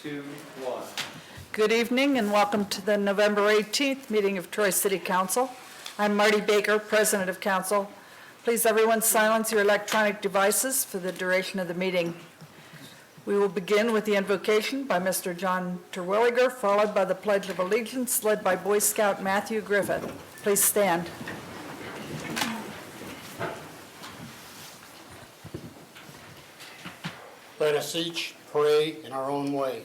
2, 1. Good evening and welcome to the November 18th meeting of Troy City Council. I'm Marty Baker, President of Council. Please everyone silence your electronic devices for the duration of the meeting. We will begin with the invocation by Mr. John Terwilliger, followed by the Pledge of Allegiance led by Boy Scout Matthew Griffith. Please stand. Let us each pray in our own way.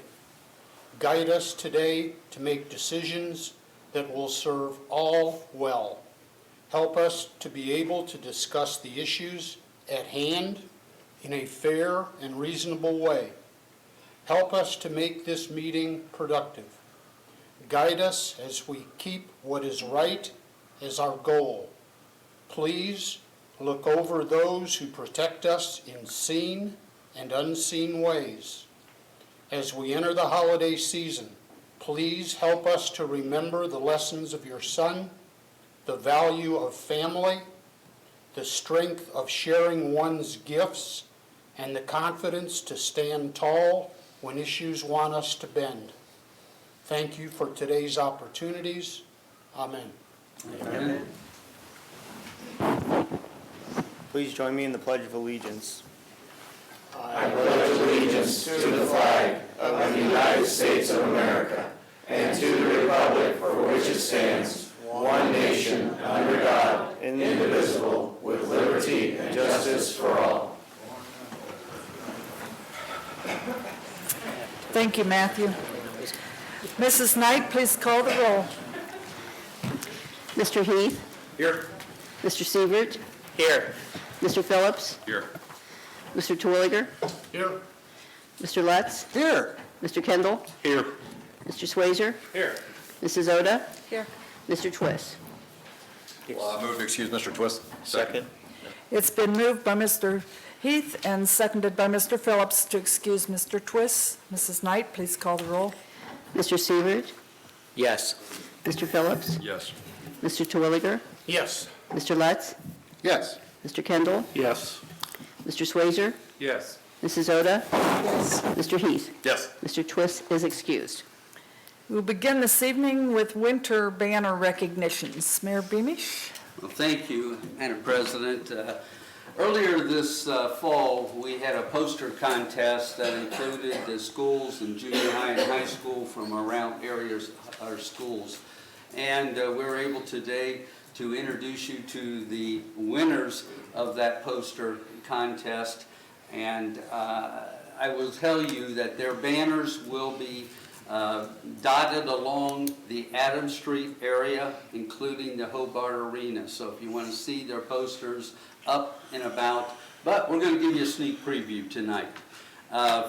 Guide us today to make decisions that will serve all well. Help us to be able to discuss the issues at hand in a fair and reasonable way. Help us to make this meeting productive. Guide us as we keep what is right as our goal. Please look over those who protect us in seen and unseen ways. As we enter the holiday season, please help us to remember the lessons of your Son, the value of family, the strength of sharing one's gifts, and the confidence to stand tall when issues want us to bend. Thank you for today's opportunities. Amen. Amen. Please join me in the Pledge of Allegiance. I pledge allegiance to the flag of the United States of America and to the republic for which it stands, one nation, under God, indivisible, with liberty and justice for all. Thank you, Matthew. Mrs. Knight, please call the roll. Mr. Heath? Here. Mr. Sievert? Here. Mr. Phillips? Here. Mr. Terwilliger? Here. Mr. Lutz? Here. Mr. Kendall? Here. Mr. Swazer? Here. Mrs. Oda? Here. Mr. Twist? Well, I move to excuse Mr. Twist. Second. It's been moved by Mr. Heath and seconded by Mr. Phillips to excuse Mr. Twist. Mrs. Knight, please call the roll. Mr. Sievert? Yes. Mr. Phillips? Yes. Mr. Terwilliger? Yes. Mr. Lutz? Yes. Mr. Kendall? Yes. Mr. Swazer? Yes. Mrs. Oda? Yes. Mr. Heath? Yes. Mr. Twist is excused. We'll begin this evening with winter banner recognitions. Mayor Beamish? Well, thank you, Madam President. Earlier this fall, we had a poster contest that included the schools in junior high and high school from around areas, our schools. And we were able today to introduce you to the winners of that poster contest. And I will tell you that their banners will be dotted along the Adams Street area, including the Hobart Arena. So if you want to see their posters up and about, but we're going to give you a sneak preview tonight.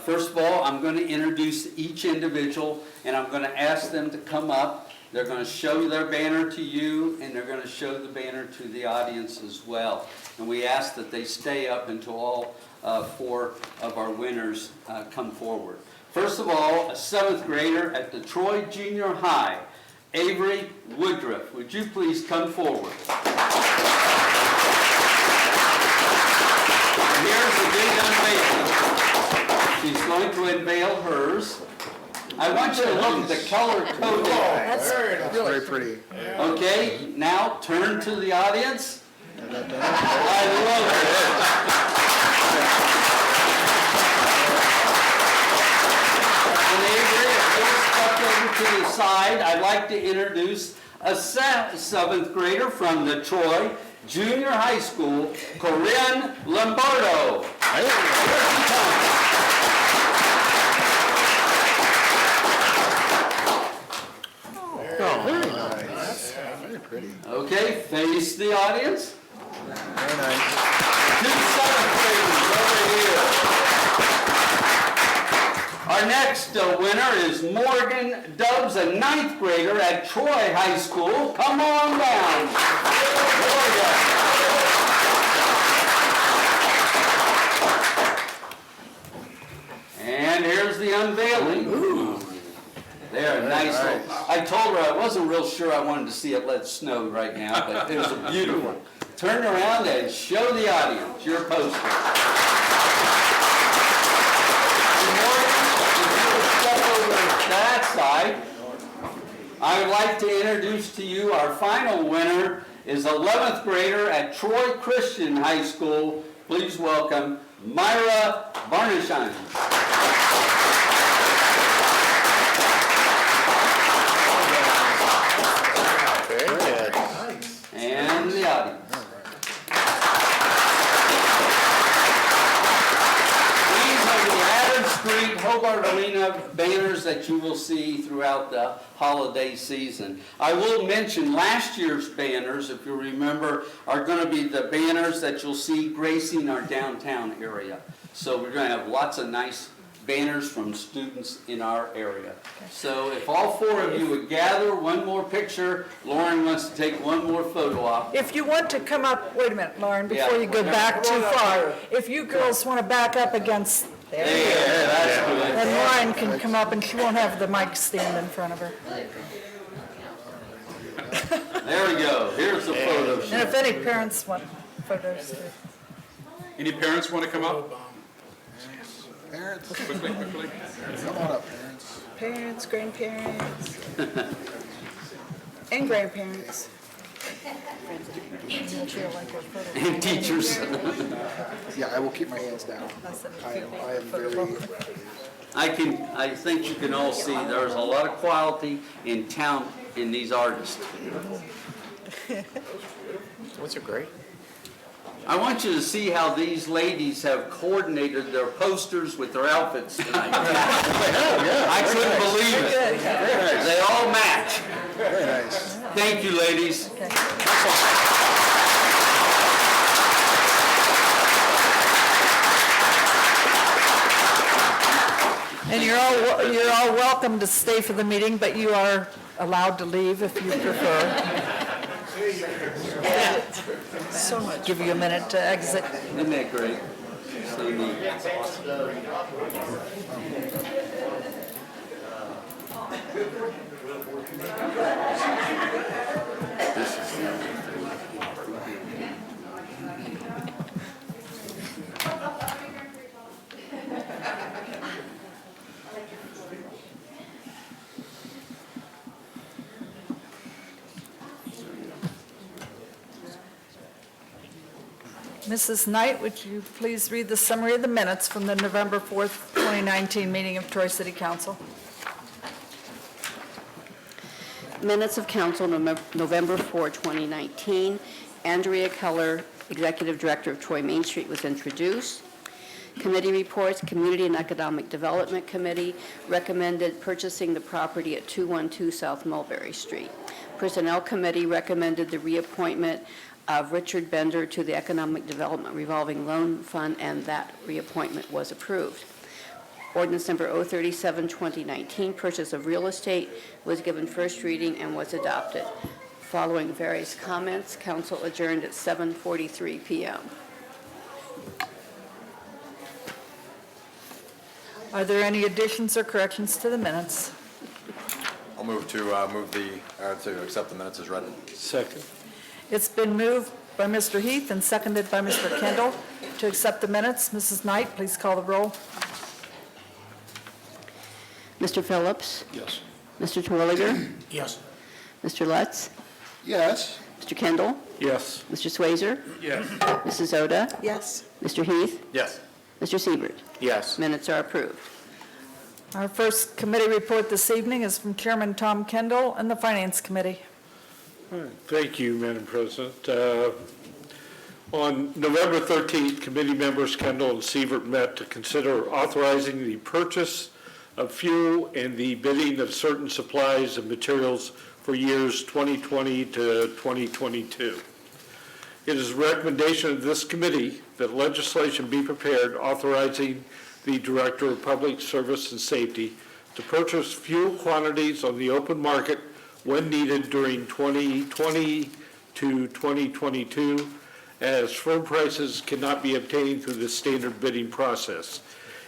First of all, I'm going to introduce each individual, and I'm going to ask them to come up. They're going to show their banner to you, and they're going to show the banner to the audience as well. And we ask that they stay up until all 4 of our winners come forward. First of all, a 7th grader at the Troy Junior High, Avery Woodruff. Would you please come forward? Here's the big unveiling. She's going to unveil hers. I want you to look at the color coding. That's Very pretty. Okay, now turn to the audience. I love it. And Avery, if you'll step over to the side, I'd like to introduce a 7th grader from the Troy Junior High School, Corinne Lombardo. Here she comes. Okay, face the audience. Very nice. 2 7th graders over here. Our next winner is Morgan Dubs, a 9th grader at Troy High School. Come on down. Morgan. And here's the unveiling. Ooh. There, nice. Nice. I told her I wasn't real sure I wanted to see it let snow right now, but it was beautiful. Turn around and show the audience your poster. Good morning. If you would step over side. I would like to introduce to you our final winner is 11th grader at Troy Christian High School. Please welcome Myra Barnasheim. Very good. And the audience. These are the Adams Street Hobart Arena banners that you will see throughout the holiday season. I will mention last year's banners, if you remember, are going to be the banners that you'll see gracing our downtown area. So we're going to have lots of nice banners from students in our area. So if all four of you would gather one more picture, Lauren wants to take one more photo op. If you want to come up, wait a minute, Lauren, before Yeah. you go back too far. If you girls want to back up against, There, that's good. then Lauren can come up and she won't have the mic stand in front of her. There we go. Here's the photo And shoot. if any parents want photos too. Any parents want to come up? Parents, Quickly, quickly. come on up, parents. Parents, grandparents, and grandparents. And teachers. Yeah, I will keep my hands down. I am very, I think you can all see there's a lot of quality and talent in these artists. those are great. I want you to see how these ladies have coordinated their posters with their outfits tonight. I couldn't believe it. They all match. Very nice. Thank you, ladies. And you're all welcome to stay for the meeting, but you are allowed to leave if you prefer. So much. Give you a minute to exit. Isn't that great? So neat. Mrs. Knight, would you please read the summary of the minutes from the November 4th, 2019 meeting of Troy City Council? Minutes of council, November 4, 2019. Andrea Keller, Executive Director of Troy Main Street, was introduced. Committee reports, Community and Economic Development Committee recommended purchasing the property at 212 South Mulberry Street. Personnel Committee recommended the reappointment of Richard Bender to the Economic Development Revolving Loan Fund, and that reappointment was approved. Ordinance number 037, 2019, purchase of real estate, was given first reading and was adopted. Following various comments, council adjourned at 7:43 p.m. Are there any additions or corrections to the minutes? I'll move to accept the minutes as read. Second. It's been moved by Mr. Heath and seconded by Mr. Kendall to accept the minutes. Mrs. Knight, please call the roll. Mr. Phillips? Yes. Mr. Terwilliger? Yes. Mr. Lutz? Yes. Mr. Kendall? Yes. Mr. Swazer? Yes. Mrs. Oda? Yes. Mr. Heath? Yes. Mr. Siebert? Yes. Minutes are approved. Our first committee report this evening is from Chairman Tom Kendall and the Finance Committee. Thank you, Madam President. On November 13th, committee members Kendall and Sievert met to consider authorizing the purchase of fuel and the bidding of certain supplies and materials for years 2020 to 2022. It is a recommendation of this committee that legislation be prepared authorizing the Director of Public Service and Safety to purchase fuel quantities on the open market when needed during 2020 to 2022, as firm prices cannot be obtained through the standard bidding process.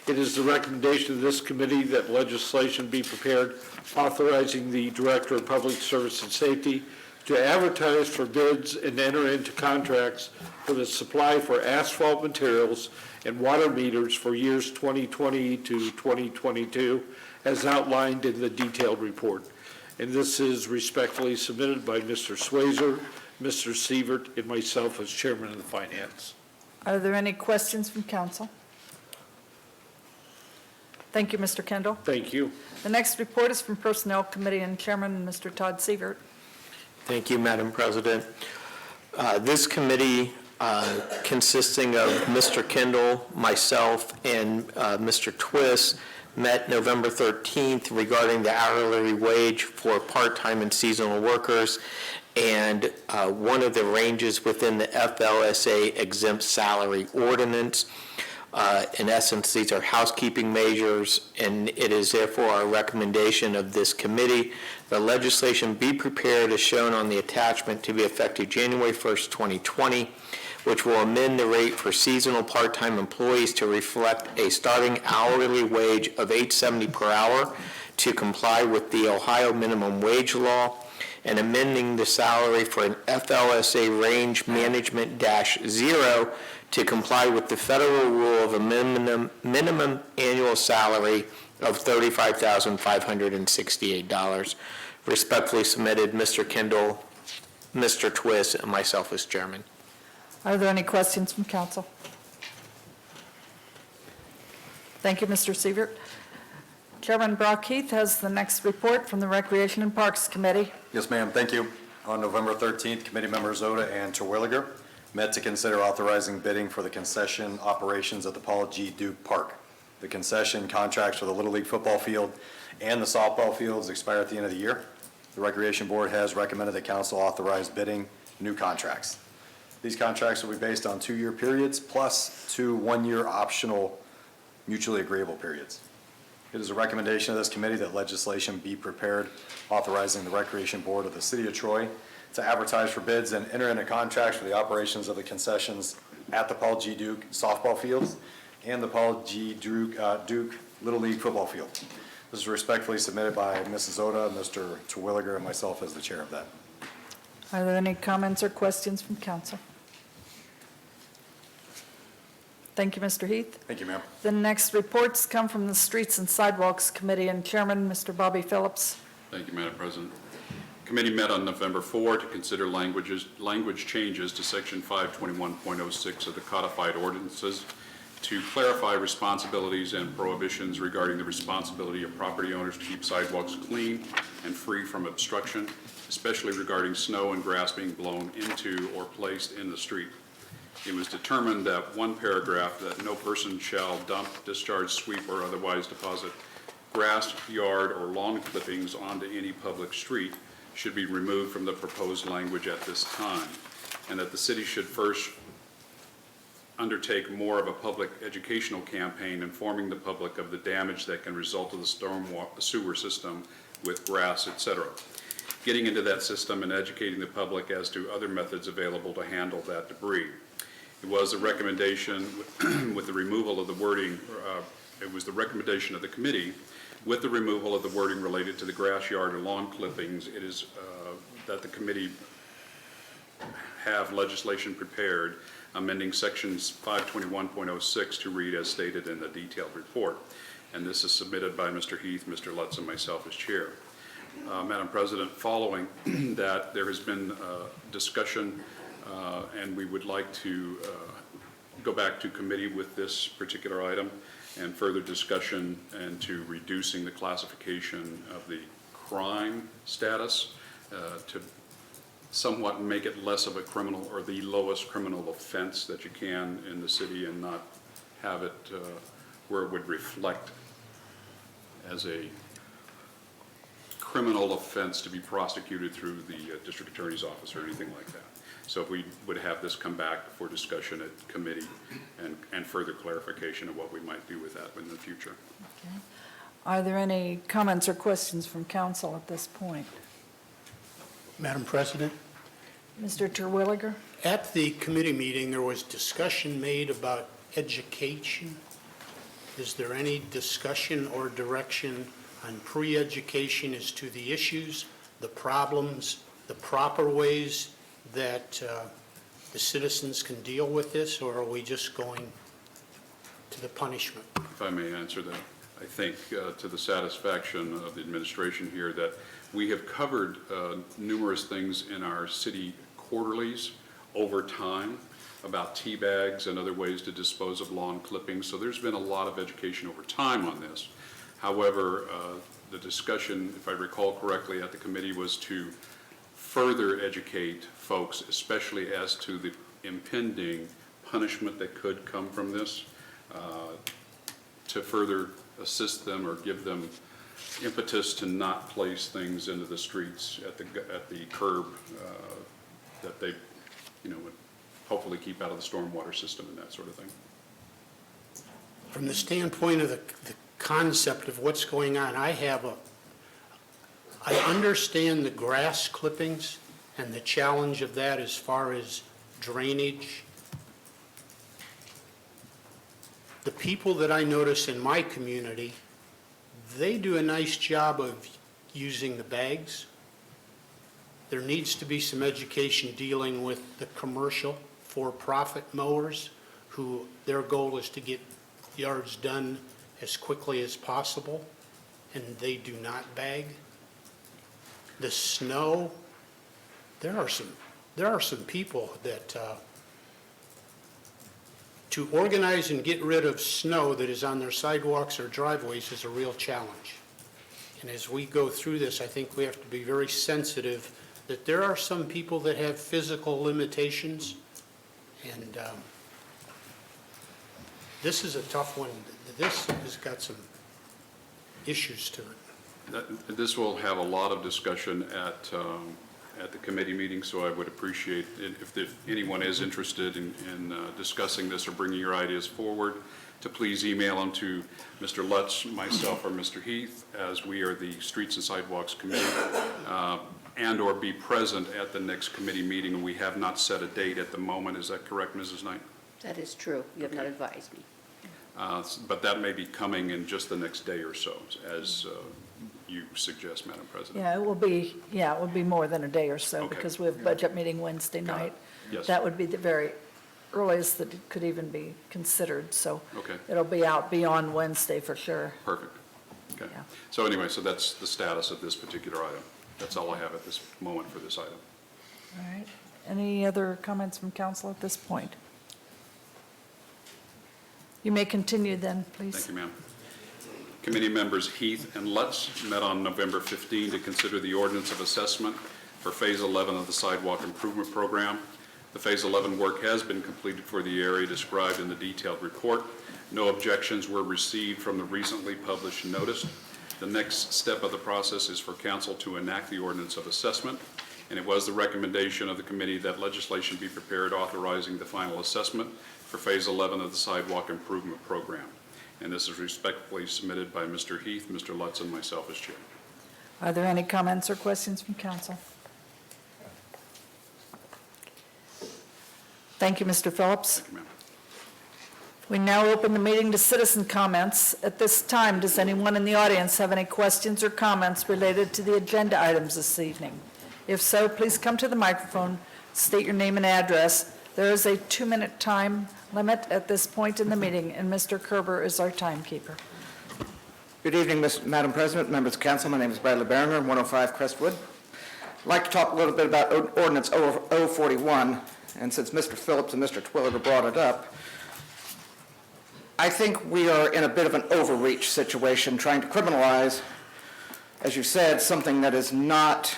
It is the recommendation of this committee that legislation be prepared authorizing the Director of Public Service and Safety to advertise for bids and enter into contracts for the supply for asphalt materials and water meters for years 2020 to 2022, as outlined in the detailed report. And this is respectfully submitted by Mr. Swazer, Mr. Sievert, and myself as Chairman of the Finance. Are there any questions from council? Thank you, Mr. Kendall. Thank you. The next report is from Personnel Committee and Chairman, Mr. Todd Sievert. Thank you, Madam President. This committee, consisting of Mr. Kendall, myself, and Mr. Twist, met November 13th regarding the hourly wage for part-time and seasonal workers, and one of the ranges within the FLSA exempt salary ordinance. In essence, these are housekeeping measures, and it is therefore our recommendation of this committee the legislation be prepared as shown on the attachment to be effective January 1st, 2020, which will amend the rate for seasonal part-time employees to reflect a starting hourly wage of $8.70 per hour to comply with the Ohio minimum wage law, and amending the salary for an FLSA range management -0 to comply with the federal rule of a minimum annual salary of $35,568. Respectfully submitted, Mr. Kendall, Mr. Twist, and myself as chairman. Are there any questions from council? Thank you, Mr. Sievert. Chairman Brock Heath has the next report from the Recreation and Parks Committee. Yes, ma'am, thank you. On November 13th, committee members Zoda and Terwilliger met to consider authorizing bidding for the concession operations at the Paul G. Duke Park. The concession contracts for the Little League football field and the softball fields expire at the end of the year. The Recreation Board has recommended that council authorize bidding new contracts. These contracts will be based on 2-year periods plus 2 one-year optional mutually agreeable periods. It is a recommendation of this committee that legislation be prepared authorizing the Recreation Board of the City of Troy to advertise for bids and enter into contracts for the operations of the concessions at the Paul G. Duke softball fields and the Paul G. Duke Little League football field. This is respectfully submitted by Mrs. Oda, Mr. Terwilliger, and myself as the chair of that. Are there any comments or questions from council? Thank you, Mr. Heath. Thank you, ma'am. The next reports come from the Streets and Sidewalks Committee and Chairman, Mr. Bobby Phillips. Thank you, Madam President. Committee met on November 4 to consider language changes to Section 521.06 of the codified ordinances to clarify responsibilities and prohibitions regarding the responsibility of property owners to keep sidewalks clean and free from obstruction, especially regarding snow and grass being blown into or placed in the street. It was determined that one paragraph that no person shall dump, discharge, sweep, or otherwise deposit grass, yard, or lawn clippings onto any public street should be removed from the proposed language at this time, and that the city should first undertake more of a public educational campaign informing the public of the damage that can result of the storm sewer system with grass, etc. Getting into that system and educating the public as to other methods available to handle that debris. It was a recommendation with the removal of the wording, it was the recommendation of the committee with the removal of the wording related to the grass yard or lawn clippings. It is that the committee have legislation prepared amending sections 521.06 to read as stated in the detailed report. And this is submitted by Mr. Heath, Mr. Lutz, and myself as chair. Madam President, following that, there has been discussion and we would like to go back to committee with this particular item and further discussion and to reducing the classification of the crime status to somewhat make it less of a criminal or the lowest criminal offense that you can in the city and not have it where it would reflect as a criminal offense to be prosecuted through the district attorney's office or anything like that. So if we would have this come back for discussion at committee and further clarification of what we might do with that in the future. Okay. Are there any comments or questions from council at this point? Madam President, Mr. Terwilliger? at the committee meeting, there was discussion made about education. Is there any discussion or direction on pre-education as to the issues, the problems, the proper ways that the citizens can deal with this, or are we just going to the punishment? If I may answer that, I think, to the satisfaction of the administration here, that we have covered numerous things in our city quarterlies over time about tea bags and other ways to dispose of lawn clippings. So there's been a lot of education over time on this. However, the discussion, if I recall correctly, at the committee was to further educate folks, especially as to the impending punishment that could come from this, to further assist them or give them impetus to not place things into the streets at the curb that they, would hopefully keep out of the stormwater system and that sort of thing. From the standpoint of the concept of what's going on, I understand the grass clippings and the challenge of that as far as drainage. The people that I notice in my community, they do a nice job of using the bags. There needs to be some education dealing with the commercial for-profit mowers who their goal is to get yards done as quickly as possible, and they do not bag. The snow, there are some people that to organize and get rid of snow that is on their sidewalks or driveways is a real challenge. And as we go through this, I think we have to be very sensitive that there are some people that have physical limitations, and this is a tough one. This has got some issues to it. This will have a lot of discussion at the committee meeting, so I would appreciate it if anyone is interested in discussing this or bringing your ideas forward, to please email them to Mr. Lutz, myself, or Mr. Heath, as we are the Streets and Sidewalks Committee, and/or be present at the next committee meeting. And we have not set a date at the moment. Is that correct, Mrs. Knight? That is true. You have not advised me. But that may be coming in just the next day or so, as you suggest, Madam President. Yeah, it will be more than a day or so, Okay. because we have budget meeting Wednesday Got it. night. Yes. That would be the very earliest that it could even be considered, so Okay. it'll be out beyond Wednesday for sure. Perfect. Okay. Yeah. So anyway, so that's the status of this particular item. That's all I have at this moment for this item. All right. Any other comments from council at this point? You may continue then, please. Thank you, ma'am. Committee members Heath and Lutz met on November 15 to consider the ordinance of assessment for Phase 11 of the Sidewalk Improvement Program. The Phase 11 work has been completed for the area described in the detailed report. No objections were received from the recently published notice. The next step of the process is for council to enact the ordinance of assessment, and it was the recommendation of the committee that legislation be prepared authorizing the final assessment for Phase 11 of the Sidewalk Improvement Program. And this is respectfully submitted by Mr. Heath, Mr. Lutz, and myself as chair. Are there any comments or questions from council? Thank you, Mr. Phillips. Thank you, ma'am. We now open the meeting to citizen comments. At this time, does anyone in the audience have any questions or comments related to the agenda items this evening? If so, please come to the microphone, state your name and address. There is a 2-minute time limit at this point in the meeting, and Mr. Kerber is our timekeeper. Good evening, Madam President, members of council. My name is Bradley Barringer, 105 Crestwood. I'd like to talk a little bit about Ordinance 041, and since Mr. Phillips and Mr. Twilliger brought it up, I think we are in a bit of an overreach situation, trying to criminalize, as you said, something that is not,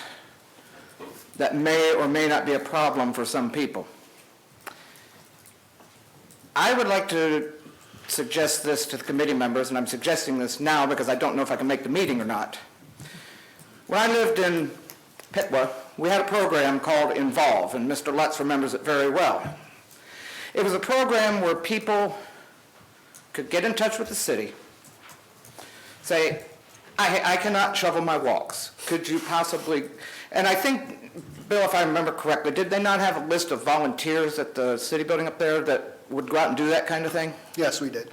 that may or may not be a problem for some people. I would like to suggest this to the committee members, and I'm suggesting this now because I don't know if I can make the meeting or not. When I lived in Pitwa, we had a program called Involve, and Mr. Lutz remembers it very well. It was a program where people could get in touch with the city, say, I cannot shovel my walks. Could you possibly, and I think, Bill, if I remember correctly, did they not have a list of volunteers at the city building up there that would go out and do that kind of thing? Yes, we did.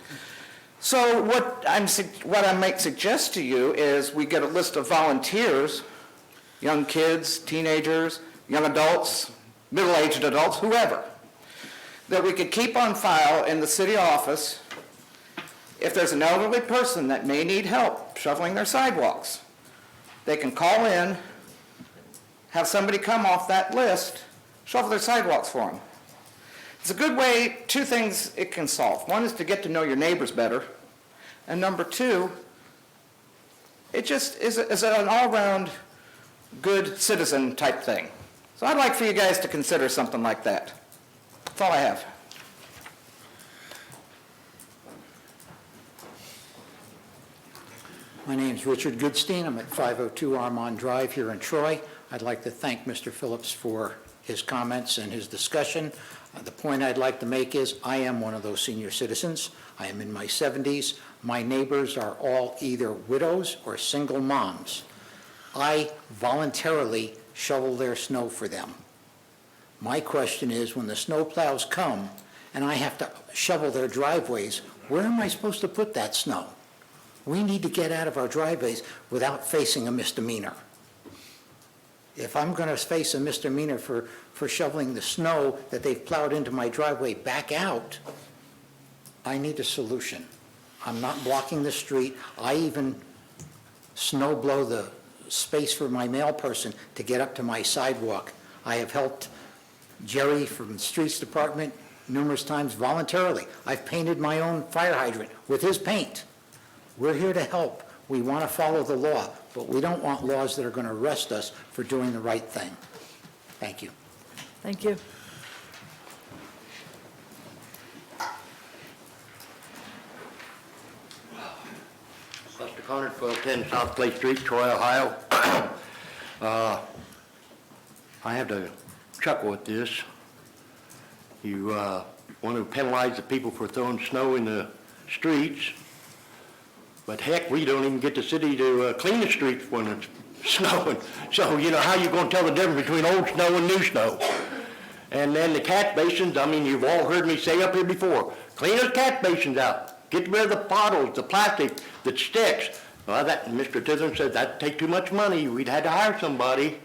So what I might suggest to you is we get a list of volunteers, young kids, teenagers, young adults, middle-aged adults, whoever, that we could keep on file in the city office if there's an elderly person that may need help shoveling their sidewalks, they can call in, have somebody come off that list, shovel their sidewalks for them. It's a good way, two things it can solve. One is to get to know your neighbors better, and number two, it just is an all-round good citizen type thing. So I'd like for you guys to consider something like that. That's all I have. My name's Richard Goodstein. I'm at 502 Armand Drive here in Troy. I'd like to thank Mr. Phillips for his comments and his discussion. The point I'd like to make is I am one of those senior citizens. I am in my 70s. My neighbors are all either widows or single moms. I voluntarily shovel their snow for them. My question is, when the snow plows come and I have to shovel their driveways, where am I supposed to put that snow? We need to get out of our driveways without facing a misdemeanor. If I'm going to face a misdemeanor for shoveling the snow that they've plowed into my driveway back out, I need a solution. I'm not blocking the street. I even snow blow the space for my mail person to get up to my sidewalk. I have helped Jerry from the Streets Department numerous times voluntarily. I've painted my own fire hydrant with his paint. We're here to help. We want to follow the law, but we don't want laws that are going to arrest us for doing the right thing. Thank you. Thank you. Buster Connor, 1210 South Clay Street, Troy, Ohio. I have to chuckle at this. You want to penalize the people for throwing snow in the streets, but heck, we don't even get the city to clean the streets when it's snowing. So, you know, how you going to tell the difference between old snow and new snow? And then the catch basins, I mean, you've all heard me say up here before, clean those catch basins out. Get rid of the bottles, the plastic that sticks. Well, that, Mr. Tithern said that'd take too much money. We'd had to hire somebody.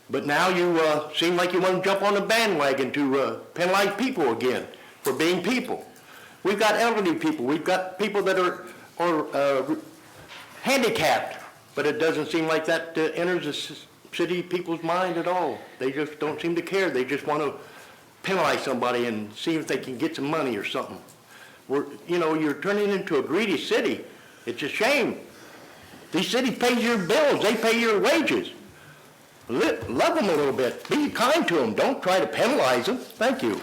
But now you seem like you want to jump on the bandwagon to penalize people again for being people. We've got elderly people. We've got people that are handicapped, but it doesn't seem like that enters the city people's mind at all. They just don't seem to care. They just want to penalize somebody and see if they can get some money or something. You're turning into a greedy city. It's a shame. These cities pay your bills. They pay your wages. Love them a little bit. Be kind to them. Don't try to penalize them. Thank you.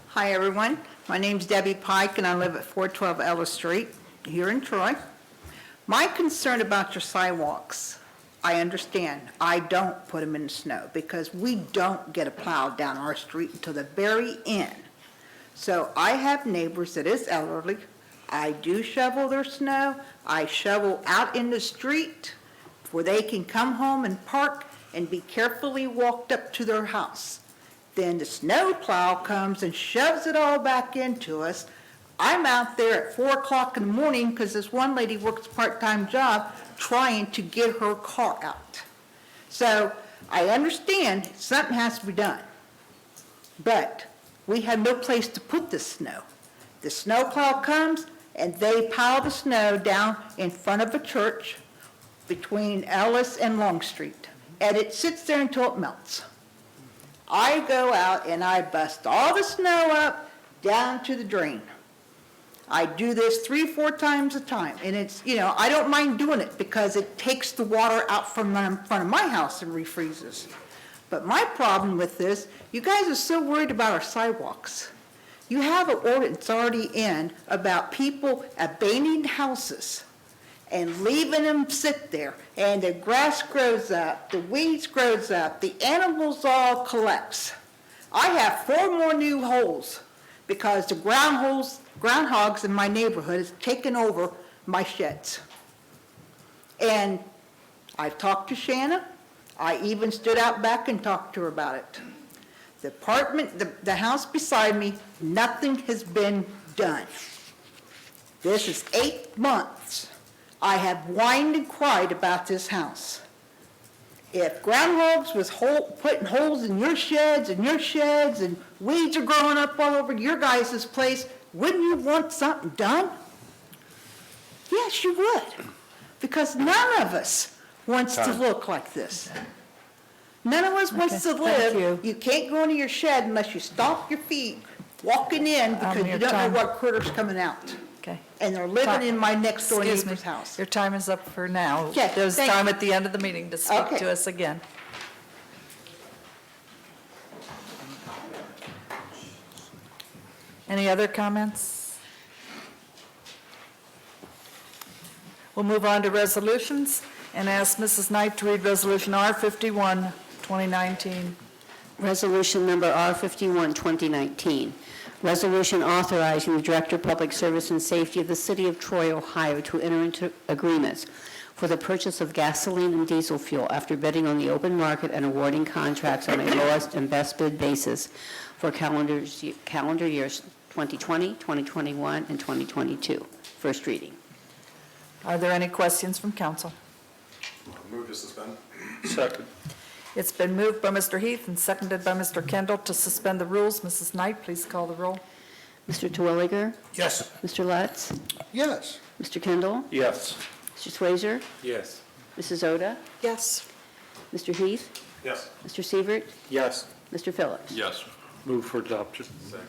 Hi, everyone. My name's Debbie Pike, and I live at 412 Ellis Street here in Troy. My concern about your sidewalks, I understand. I don't put them in the snow because we don't get a plow down our street until the very end. So I have neighbors that is elderly. I do shovel their snow. I shovel out in the street where they can come home and park and be carefully walked up to their house. Then the snow plow comes and shoves it all back into us. I'm out there at 4 o'clock in the morning because this one lady works a part-time job trying to get her car out. So I understand something has to be done, but we have no place to put the snow. The snow plow comes and they pile the snow down in front of a church between Ellis and Long Street, and it sits there until it melts. I go out and I bust all the snow up down to the drain. I do this 3-4 times a time, and it's, I don't mind doing it because it takes the water out from in front of my house and refreezes. But my problem with this, you guys are so worried about our sidewalks. You have an ordinance already in about people abandoning houses and leaving them sit there, and the grass grows up, the weeds grows up, the animals all collapse. I have 4 more new holes because the groundhogs in my neighborhood has taken over my sheds. And I've talked to Shanna. I even stood out back and talked to her about it. The apartment, the house beside me, nothing has been done. This is 8 months. I have whined and cried about this house. If groundhogs was putting holes in your sheds and weeds are growing up all over your guys' place, wouldn't you want something done? Yes, you would, because none of us wants to look like this. None of us wants to Okay, thank live. you. You can't go into your shed unless you stomp your feet walking in because your you don't know time. what critter's coming out. Okay. And they're living in my next door Excuse me. neighbor's house. Your time is up for now. Okay, There's thank time you. at the end of the meeting to speak Okay. to us again. Any other comments? We'll move on to resolutions and ask Mrs. Knight to read Resolution R51, 2019. Resolution number R51, 2019. Resolution authorizing the Director of Public Service and Safety of the City of Troy, Ohio, to enter into agreements for the purchase of gasoline and diesel fuel after bidding on the open market and awarding contracts on a lowest and best bid basis for calendar years 2020, 2021, and 2022. First reading. Are there any questions from council? Move to suspend. Second. It's been moved by Mr. Heath and seconded by Mr. Kendall to suspend the rules. Mrs. Knight, please call the roll. Mr. Terwilliger? Yes. Mr. Lutz? Yes. Mr. Kendall? Yes. Mr. Swazer? Yes. Mrs. Oda? Yes. Mr. Heath? Yes. Mr. Sievert? Yes. Mr. Phillips? Yes. Move for adoption. Second.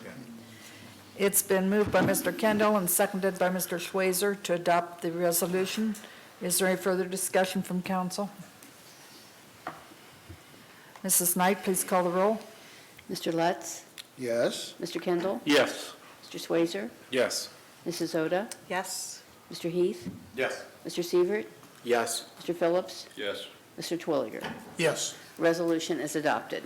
It's been moved by Mr. Kendall and seconded by Mr. Schweizer to adopt the resolution. Is there any further discussion from council? Mrs. Knight, please call the roll. Mr. Lutz? Yes. Mr. Kendall? Yes. Mr. Swazer? Yes. Mrs. Oda? Yes. Mr. Heath? Yes. Mr. Sievert? Yes. Mr. Phillips? Yes. Mr. Terwilliger? Yes. Resolution is adopted.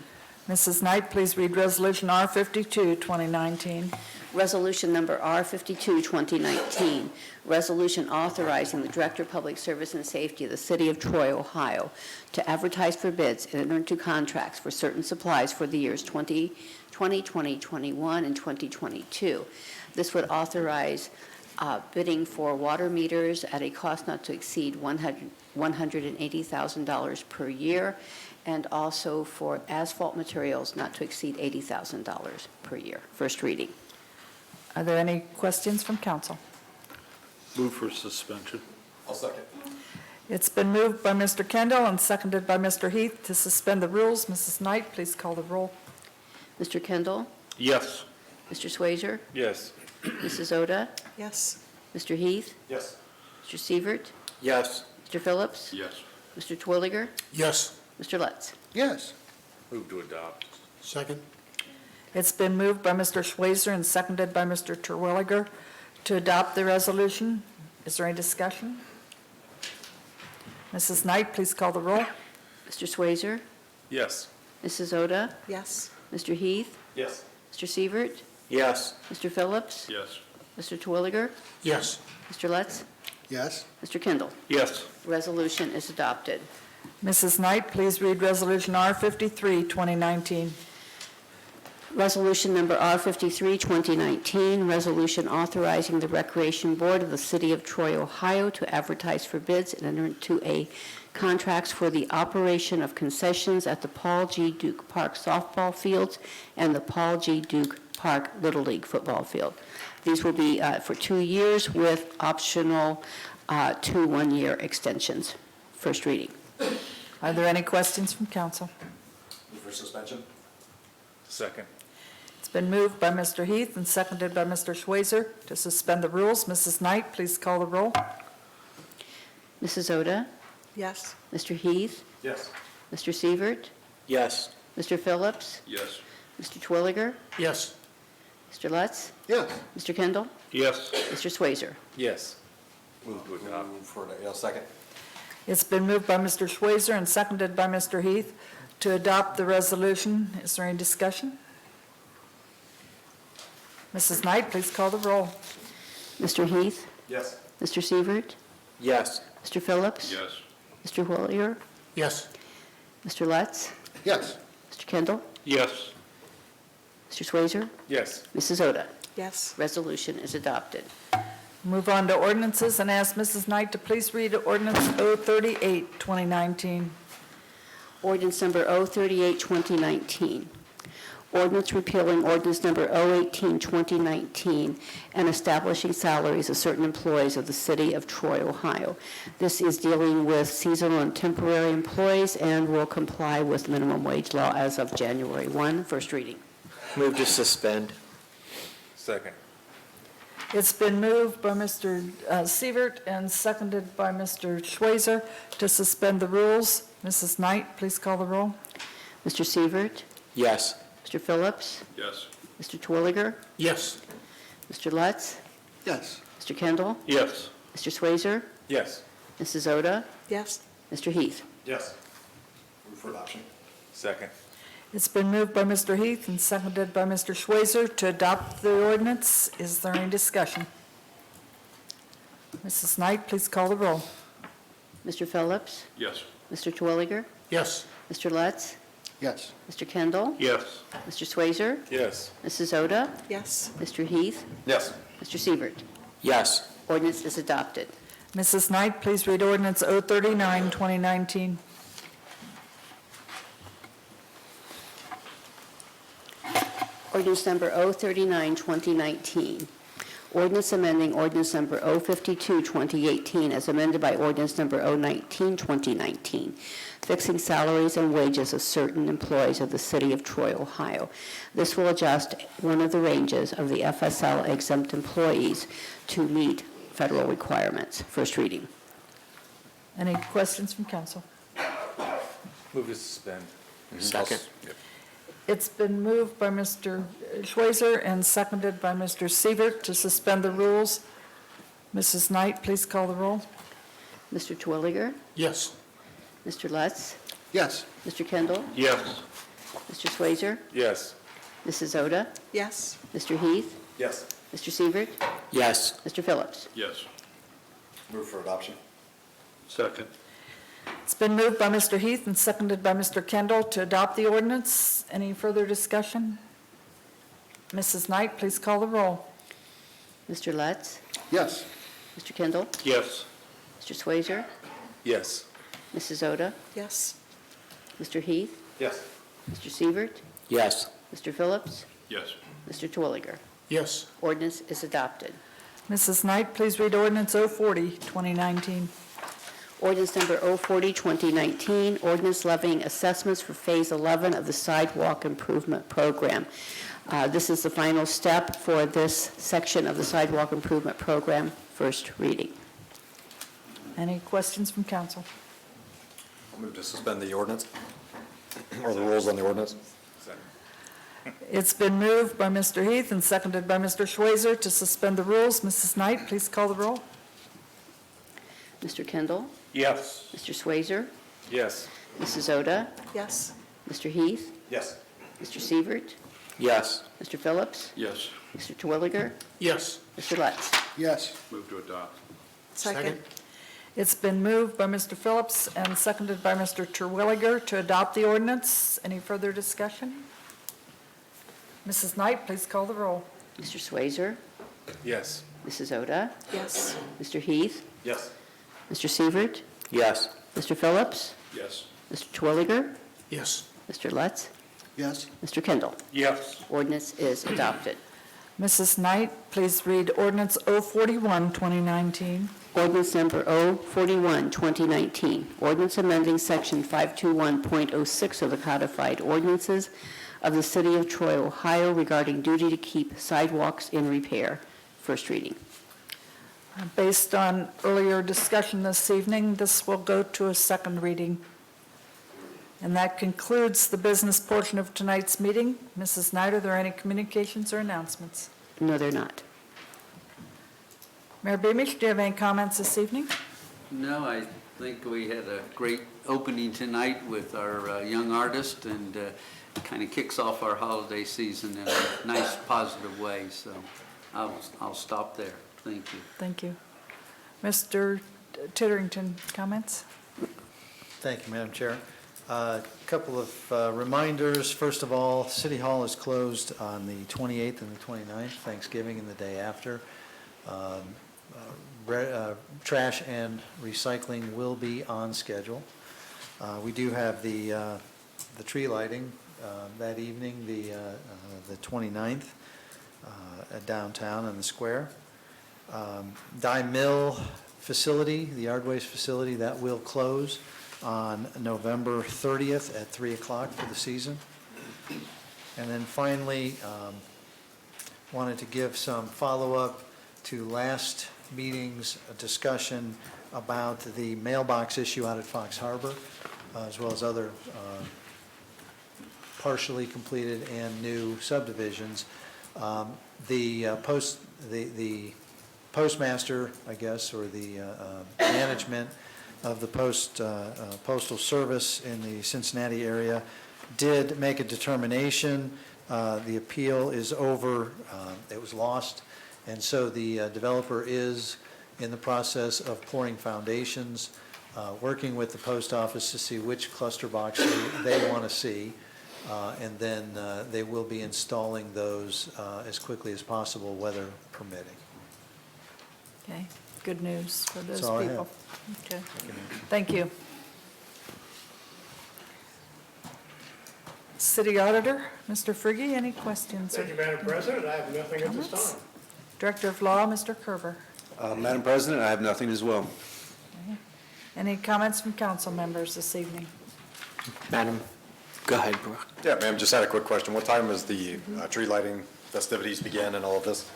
Mrs. Knight, please read Resolution R52, 2019. Resolution number R52, 2019, resolution authorizing the Director of Public Service and Safety of the City of Troy, Ohio, to advertise for bids and enter into contracts for certain supplies for the years 2020, 2021, and 2022. This would authorize bidding for water meters at a cost not to exceed $180,000 per year, and also for asphalt materials not to exceed $80,000 per year. First reading. Are there any questions from council? Move for suspension. I'll second. It's been moved by Mr. Kendall and seconded by Mr. Heath to suspend the rules. Mrs. Knight, please call the roll. Mr. Kendall? Yes. Mr. Swazer? Yes. Mrs. Oda? Yes. Mr. Heath? Yes. Mr. Sievert? Yes. Mr. Phillips? Yes. Mr. Twilliger? Yes. Mr. Lutz? Yes. Move to adopt. Second. It's been moved by Mr. Schweizer and seconded by Mr. Terwilliger to adopt the resolution. Is there any discussion? Mrs. Knight, please call the roll. Mr. Swazer? Yes. Mrs. Oda? Yes. Mr. Heath? Yes. Mr. Sievert? Yes. Mr. Phillips? Yes. Mr. Twilliger? Yes. Mr. Lutz? Yes. Mr. Kendall? Yes. Resolution is adopted. Mrs. Knight, please read Resolution R53, 2019. Resolution number R53, 2019, resolution authorizing the Recreation Board of the City of Troy, Ohio to advertise for bids and enter into contracts for the operation of concessions at the Paul G. Duke Park softball fields and the Paul G. Duke Park Little League football field. These will be for 2 years with optional 2 one-year extensions. First reading. Are there any questions from council? Move for suspension. Second. It's been moved by Mr. Heath and seconded by Mr. Schweizer to suspend the rules. Mrs. Knight, please call the roll. Mrs. Oda? Yes. Mr. Heath? Yes. Mr. Sievert? Yes. Mr. Phillips? Yes. Mr. Twilliger? Yes. Mr. Lutz? Yes. Mr. Kendall? Yes. Mr. Swazer? Yes. Move to adopt. Move for, second. It's been moved by Mr. Schweizer and seconded by Mr. Heath to adopt the resolution. Is there any discussion? Mrs. Knight, please call the roll. Mr. Heath? Yes. Mr. Sievert? Yes. Mr. Phillips? Yes. Mr. Twilliger? Yes. Mr. Lutz? Yes. Mr. Kendall? Yes. Mr. Swazer? Yes. Mrs. Oda? Yes. Resolution is adopted. Move on to ordinances and ask Mrs. Knight to please read Ordinance 038, 2019. Ordinance number 038, 2019. Ordinance repealing ordinance number 018, 2019, and establishing salaries of certain employees of the City of Troy, Ohio. This is dealing with seasonal and temporary employees and will comply with minimum wage law as of January 1. First reading. Move to suspend. Second. It's been moved by Mr. Sievert and seconded by Mr. Schweizer to suspend the rules. Mrs. Knight, please call the roll. Mr. Sievert, Yes. Mr. Phillips, Yes. Mr. Twilliger, Yes. Mr. Lutz, Yes. Mr. Kendall, Yes. Mr. Swayzer, Yes. Mrs. Oda, Yes. Mr. Heath. Yes. Move for adoption. Second. It's been moved by Mr. Heath and seconded by Mr. Schweizer to adopt the ordinance. Is there any discussion? Mrs. Knight, please call the roll. Mr. Phillips, Yes. Mr. Twilliger, Yes. Mr. Lutz, Yes. Mr. Kendall, Yes. Mr. Swayzer, Yes. Mrs. Oda, Yes. Mr. Heath, Yes. Mr. Sievert. Yes. Ordinance is adopted. Mrs. Knight, please read ordinance 039, 2019. Ordinance number 039, 2019. Ordinance amending ordinance number 052, 2018, as amended by ordinance number 019, 2019, fixing salaries and wages of certain employees of the City of Troy, Ohio. This will adjust one of the ranges of the FSL exempt employees to meet federal requirements. First reading. Any questions from council? Move to suspend. Second. It's been moved by Mr. Schweizer and seconded by Mr. Sievert to suspend the rules. Mrs. Knight, please call the roll. Mr. Twilliger, Yes. Mr. Lutz, Yes. Mr. Kendall, Yes. Mr. Swayzer, Yes. Mrs. Oda, Yes. Mr. Heath, Yes. Mr. Sievert, Yes. Mr. Phillips. Yes. Move for adoption. Second. It's been moved by Mr. Heath and seconded by Mr. Kendall to adopt the ordinance. Any further discussion? Mrs. Knight, please call the roll. Mr. Lutz, Yes. Mr. Kendall, Yes. Mr. Swayzer, Yes. Mrs. Oda, Yes. Mr. Heath, Yes. Mr. Sievert, Yes. Mr. Phillips, Yes. Mr. Twilliger. Yes. Ordinance is adopted. Mrs. Knight, please read ordinance 040, 2019. Ordinance number 040, 2019, ordinance levying assessments for Phase 11 of the Sidewalk Improvement Program. This is the final step for this section of the Sidewalk Improvement Program. First reading. Any questions from council? I'll move to suspend the ordinance, or the rules on the ordinance. It's been moved by Mr. Heath and seconded by Mr. Schweizer to suspend the rules. Mrs. Knight, please call the roll. Mr. Kendall, Yes. Mr. Swayzer, Yes. Mrs. Oda, Yes. Mr. Heath, Yes. Mr. Sievert, Yes. Mr. Phillips, Yes. Mr. Twilliger, Yes. Mr. Lutz. Yes. Move to adopt. Second. It's been moved by Mr. Phillips and seconded by Mr. Terwilliger to adopt the ordinance. Any further discussion? Mrs. Knight, please call the roll. Mr. Swayzer, Yes. Mrs. Oda, Yes. Mr. Heath, Yes. Mr. Sievert, Yes. Mr. Phillips, Yes. Mr. Twilliger, Yes. Mr. Lutz, Yes. Mr. Kendall. Yes. Ordinance is adopted. Mrs. Knight, please read ordinance 041, 2019. Ordinance number 041, 2019. Ordinance amending section 521.06 of the codified ordinances of the City of Troy, Ohio regarding duty to keep sidewalks in repair. First reading. Based on earlier discussion this evening, this will go to a second reading. And that concludes the business portion of tonight's meeting. Mrs. Knight, are there any communications or announcements? No, they're not. Mayor Beamish, do you have any comments this evening? No, I think we had a great opening tonight with our young artist, and kind of kicks off our holiday season in a nice, positive way. So I'll stop there. Thank you. Thank you. Mr. Titterington, comments? Thank you, Madam Chair. A couple of reminders. First of all, City Hall is closed on the 28th and the 29th, Thanksgiving and the day after. Trash and recycling will be on schedule. We do have the tree lighting that evening, the 29th, at downtown in the square. Dye Mill facility, the yard waste facility, that will close on November 30th at 3 o'clock for the season. And then finally, wanted to give some follow-up to last meeting's discussion about the mailbox issue out at Fox Harbor, as well as other partially completed and new subdivisions. The postmaster, I guess, or the management of the postal service in the Cincinnati area did make a determination. The appeal is over. It was lost. And so the developer is in the process of pouring foundations, working with the post office to see which cluster box they want to see. And then they will be installing those as quickly as possible, weather permitting. Okay, good news for those That's all I have. people. Okay, thank you. City Auditor, Mr. Friggy, any questions? Thank you, Madam President. I have nothing at this Comments? time. Director of Law, Mr. Kerber. Madam President, I have nothing as well. Okay. Any comments from council members this evening? Madam, go ahead, Brooke. Yeah, ma'am, just had a quick question. What time does the tree lighting festivities begin and all of this?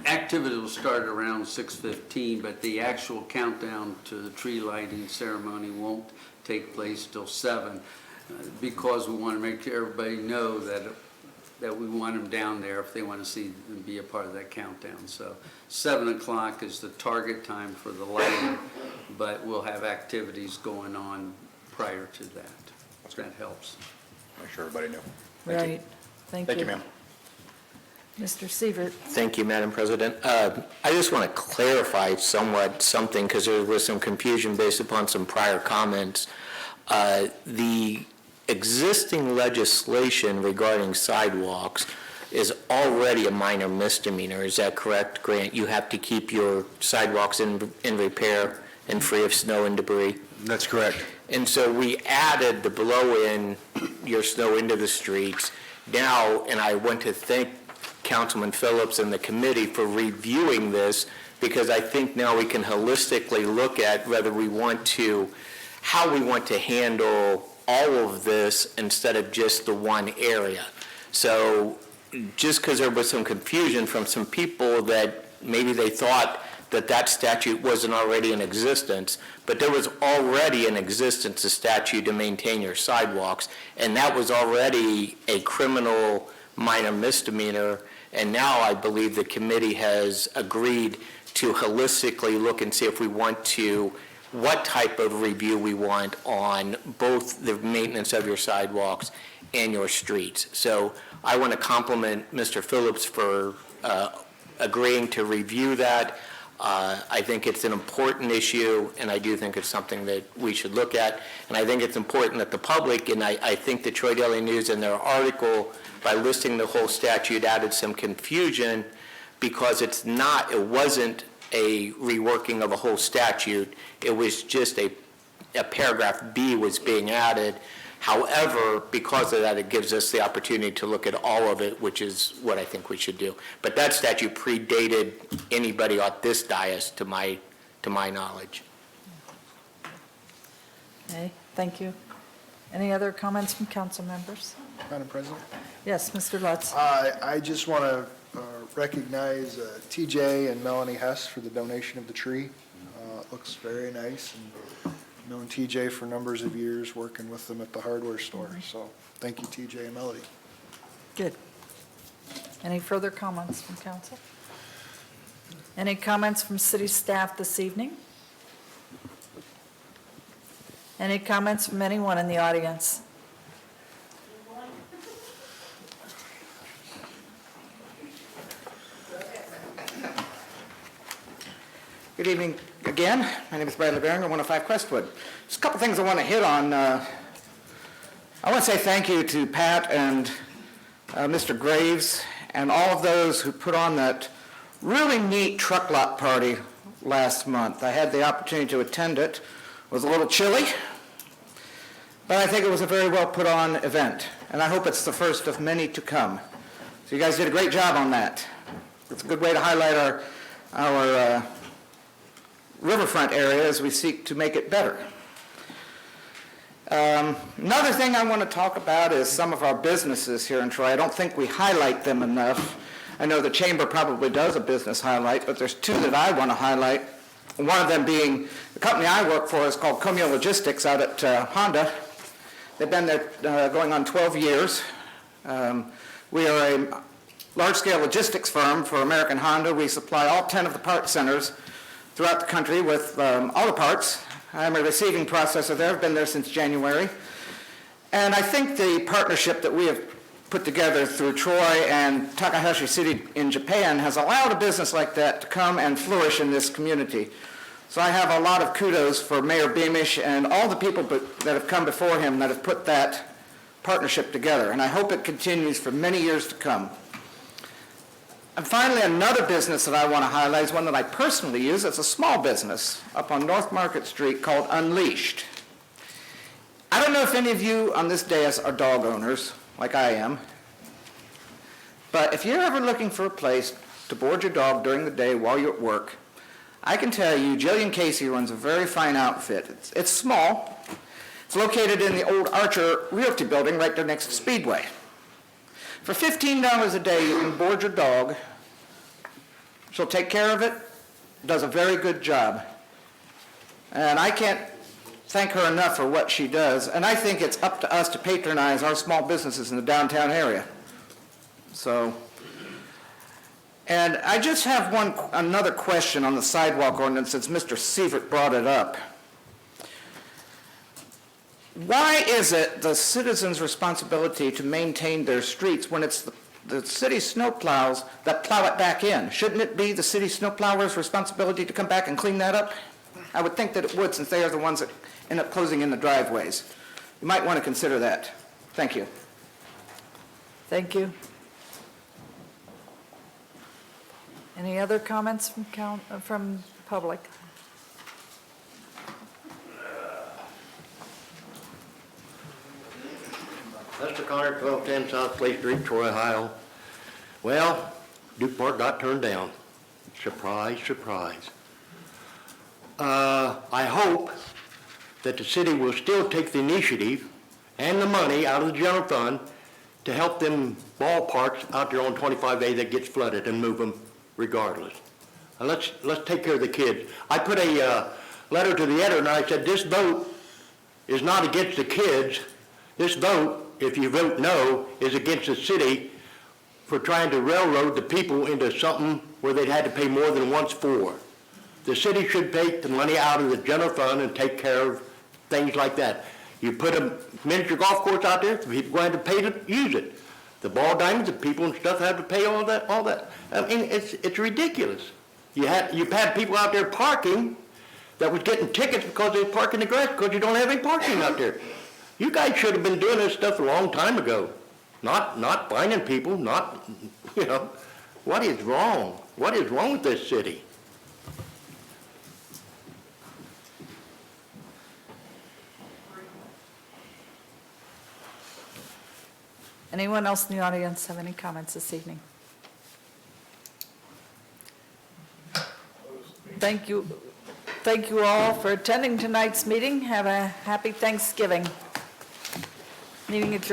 Activity will start around 6:15, but the actual countdown to the tree lighting ceremony won't take place till 7, because we want to make everybody know that we want them down there if they want to see and be a part of that countdown. So 7 o'clock is the target time for the lighting, but we'll have activities going on prior to that. That helps. Make sure everybody knew. Right, thank you. Thank you, ma'am. Mr. Sievert. Thank you, Madam President. I just want to clarify somewhat something, because there was some confusion based upon some prior comments. The existing legislation regarding sidewalks is already a minor misdemeanor. Is that correct, Grant? You have to keep your sidewalks in repair and free of snow and debris? That's correct. And so we added the blow in your snow into the streets. Now, and I want to thank Councilman Phillips and the committee for reviewing this, because I think now we can holistically look at whether we want to, how we want to handle all of this instead of just the one area. So just because there was some confusion from some people that maybe they thought that that statute wasn't already in existence, but there was already in existence a statute to maintain your sidewalks, and that was already a criminal minor misdemeanor. And now I believe the committee has agreed to holistically look and see if we want to, what type of review we want on both the maintenance of your sidewalks and your streets. So I want to compliment Mr. Phillips for agreeing to review that. I think it's an important issue, and I do think it's something that we should look at. And I think it's important that the public, and I think the Troy Daily News in their article, by listing the whole statute, added some confusion, because it wasn't a reworking of a whole statute. It was just a paragraph B was being added. However, because of that, it gives us the opportunity to look at all of it, which is what I think we should do. But that statute predated anybody on this dais, to my knowledge. Okay, thank you. Any other comments from council members? Madam President? Yes, Mr. Lutz. I just want to recognize TJ and Melanie Hess for the donation of the tree. It looks very nice, and I've known TJ for numbers of years, working with them at the hardware store. So thank you, TJ and Melody. Good. Any further comments from council? Any comments from city staff this evening? Any comments from anyone in the audience? Good evening again. My name is Bradley Barringer, 105 Crestwood. Just a couple things I want to hit on. I want to say thank you to Pat and Mr. Graves and all of those who put on that really neat truck lot party last month. I had the opportunity to attend it. It was a little chilly, but I think it was a very well put on event, and I hope it's the first of many to come. So you guys did a great job on that. It's a good way to highlight our riverfront area as we seek to make it better. Another thing I want to talk about is some of our businesses here in Troy. I don't think we highlight them enough. I know the Chamber probably does a business highlight, but there's two that I want to highlight. One of them being the company I work for is called Comio Logistics out at Honda. They've been there going on 12 years. We are a large-scale logistics firm for American Honda. We supply all 10 of the parts centers throughout the country with all the parts. I'm a receiving processor there. I've been there since January. And I think the partnership that we have put together through Troy and Takahashi City in Japan has allowed a business like that to come and flourish in this community. So I have a lot of kudos for Mayor Beamish and all the people that have come before him that have put that partnership together. And I hope it continues for many years to come. And finally, another business that I want to highlight is one that I personally use. It's a small business up on North Market Street called Unleashed. I don't know if any of you on this dais are dog owners, like I am, but if you're ever looking for a place to board your dog during the day while you're at work, I can tell you Jillian Casey runs a very fine outfit. It's small. It's located in the old Archer Realty building right there next to Speedway. For $15 a day, you can board your dog. She'll take care of it, does a very good job. And I can't thank her enough for what she does. And I think it's up to us to patronize our small businesses in the downtown area. So, and I just have another question on the sidewalk ordinance since Mr. Sievert brought it up. Why is it the citizens' responsibility to maintain their streets when it's the city snowplows that plow it back in? Shouldn't it be the city snowplowers' responsibility to come back and clean that up? I would think that it would, since they are the ones that end up closing in the driveways. You might want to consider that. Thank you. Thank you. Any other comments from public? Lester Connor, 1210 South Clay Street, Troy, Ohio. Well, Duke Park got turned down. Surprise, surprise. I hope that the city will still take the initiative and the money out of the general fund to help them ballparks out there on 25A that gets flooded and move them regardless. And let's take care of the kids. I put a letter to the editor and I said, this vote is not against the kids. This vote, if you vote no, is against the city for trying to railroad the people into something where they'd had to pay more than once for. The city should take the money out of the general fund and take care of things like that. You put a miniature golf course out there, the people going to pay to use it. The ball diamonds, the people and stuff have to pay all that. I mean, it's ridiculous. You've had people out there parking that was getting tickets because they park in the grass because you don't have any parking out there. You guys should have been doing this stuff a long time ago. Not finding people, what is wrong? What is wrong with this city? Anyone else in the audience have any comments this evening? Thank you. Thank you all for attending tonight's meeting. Have a happy Thanksgiving. Meeting adjourned.